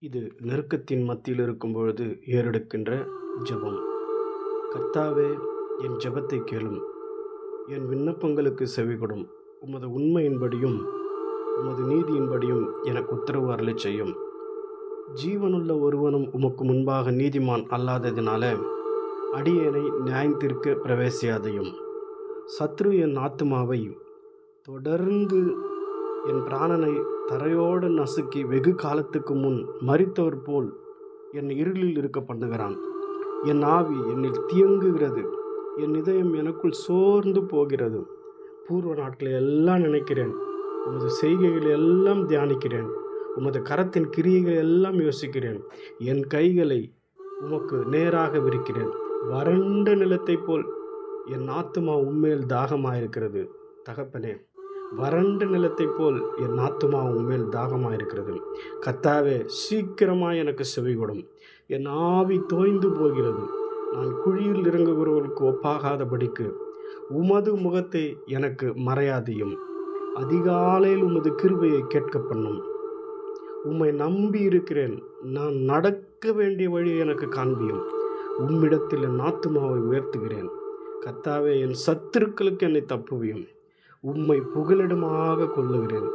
இது நெருக்கத்தின் மத்தியில் இருக்கும் பொழுது ஏறெடுக்கின்ற ஜெபம். கர்த்தாவே, என் ஜெபத்தை கேளும், என் விண்ணப்பங்களுக்கு செவிகொடும். உமது உண்மையின்படியும் உமது நீதியின்படியும் எனக்கு உத்தரவு அருளச் செய்யும். ஜீவனுள்ள ஒருவனும் உமக்கு முன்பாக நீதிமான் அல்லாததினால அடியேனை நியாயந்தீர்க்க பிரவேசியாதையும். சத்ரு என் ஆத்துமாவை தொடர்ந்து என் பிராணனை தரையோடு நசுக்கி வெகு காலத்துக்கு முன் மரித்தவர் போல் என் இருளில் இருக்க பண்ணுகிறான். என் ஆவி என்னில் தியங்குகிறது, என் இதயம் எனக்குள் சோர்ந்து போகிறது. பூர்வ நாட்களை எல்லாம் நினைக்கிறேன், உமது செய்கைகளை எல்லாம் தியானிக்கிறேன், உமது கரத்தின் கிரியைகளை எல்லாம் யோசிக்கிறேன். என் கைகளை உமக்கு நேராக விரிக்கிறேன். வறண்ட நிலத்தை போல் என் ஆத்துமா உண்மையில் தாகமாயிருக்கிறது. தகப்பனே, வறண்ட நிலத்தை போல் என் ஆத்துமா உண்மையில் தாகமாயிருக்கிறது. கர்த்தாவே, சீக்கிரமாய் எனக்கு செவிகொடும். என் ஆவி தோய்ந்து போகிறது. நான் குழியில் இறங்குகிறவர்களுக்கு ஒப்பாகாதபடிக்கு உமது முகத்தை எனக்கு மறையாதையும். அதிகாலையில் உமது கிருபையை கேட்க பண்ணும். உம்மை நம்பி இருக்கிறேன். நான் நடக்க வேண்டிய வழியை எனக்கு காண்பியும். உம்மிடத்தில் என் ஆத்துமாவை உயர்த்துகிறேன். கர்த்தாவே, என் சத்துருக்களுக்கு என்னை தப்புவியும். உம்மை புகலிடமாக கொள்ளுகிறேன்.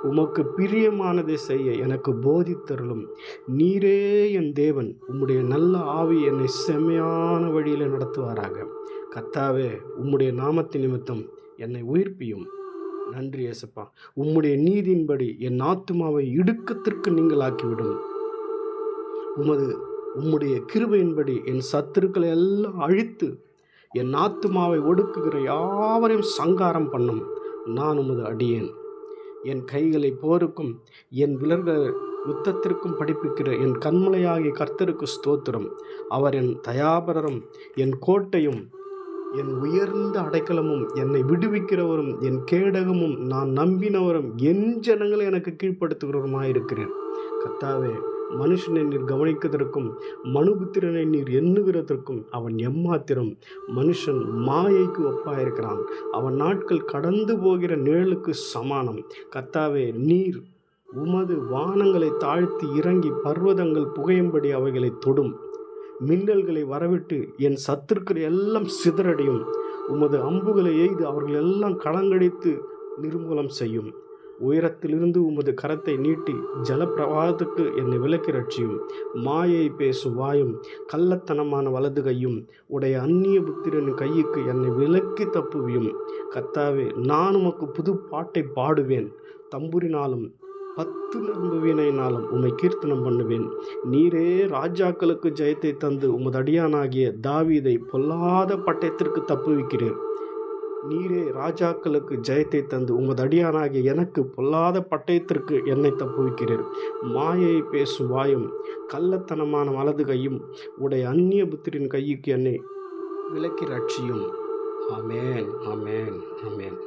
உமக்கு பிரியமானதை செய்ய எனக்கு போதித்தருளும். நீரே என் தேவன். உம்முடைய நல்ல ஆவி என்னை செம்மையான வழியில் நடத்துவாராக. கர்த்தாவே, உம்முடைய நாமத்தின் நிமித்தம் என்னை உயிர்ப்பியும். நன்றி இயேசுப்பா. உம்முடைய நீதியின்படி என் ஆத்துமாவை இடுக்கத்திற்கு நீங்களாக்கிவிடும். உம்முடைய கிருபையின்படி என் சத்துருக்களை எல்லாம் அழித்து என் ஆத்துமாவை ஒடுக்குகிற யாவரையும் சங்காரம் பண்ணும். நான் உமது அடியேன். என் கைகளை போருக்கும் என் விரல்கள் யுத்தத்திற்கும் படிப்பிக்கிற என் கண்மலையாகிய கர்த்தருக்கு ஸ்தோத்திரம். அவர் என் தயாபரரும் என் கோட்டையும் என் உயர்ந்த அடைக்கலமும் என்னை விடுவிக்கிறவரும் என் கேடகமும் நான் நம்பினவரும் என் ஜனங்களை எனக்கு கீழ்ப்படுத்துகிறவருமாயிருக்கிறேன். கர்த்தாவே, மனுஷனை நீர் கவனிக்கிறதற்கும் மனுபுத்திரனை நீர் எண்ணுகிறதற்கும் அவன் எம்மாத்திரம். மனுஷன் மாயைக்கு ஒப்பாயிருக்கிறான். அவன் நாட்கள் கடந்து போகிற நிழலுக்கு சமானம். கர்த்தாவே, நீர் உமது வானங்களை தாழ்த்தி இறங்கி பர்வதங்கள் புகையும்படி அவைகளை தொடும். மின்னல்களை வரவிட்டு என் சத்துருக்களை எல்லாம் சிதறடியும். உமது அம்புகளை எய்து அவர்கள் எல்லாம் களங்கடித்து நிர்மூலம் செய்யும். உயரத்திலிருந்து உமது கரத்தை நீட்டி ஜலப்பிரவாகத்துக்கு என்னை விலக்கி ரட்சியும். மாயை பேசும் வாயும் கள்ளத்தனமான வலது கையும் உடைய அந்நிய புத்திரனின் கையுக்கு என்னை விலக்கி தப்புவியும். கர்த்தாவே, நான் உமக்கு புது பாட்டை பாடுவேன். தம்புரினாலும் 10 நரம்பு வீணையினாலும் உம்மை கீர்த்தனம் பண்ணுவேன். நீரே ராஜாக்களுக்கு ஜெயத்தை தந்து உமது அடியானாகிய தாவீதை பொல்லாத பட்டயத்திற்கு தப்புவிக்கிறீர். நீரே ராஜாக்களுக்கு ஜெயத்தை தந்து உமது அடியானாகிய எனக்கு பொல்லாத பட்டயத்திற்கு என்னை தப்புவிக்கிறீர். மாயை பேசும் வாயும் கள்ளத்தனமான வலது கையும் உடைய அந்நிய புத்திரின் கையுக்கு என்னை விலக்கி ரட்சியும். ஆமேன், ஆமேன், ஆமேன்.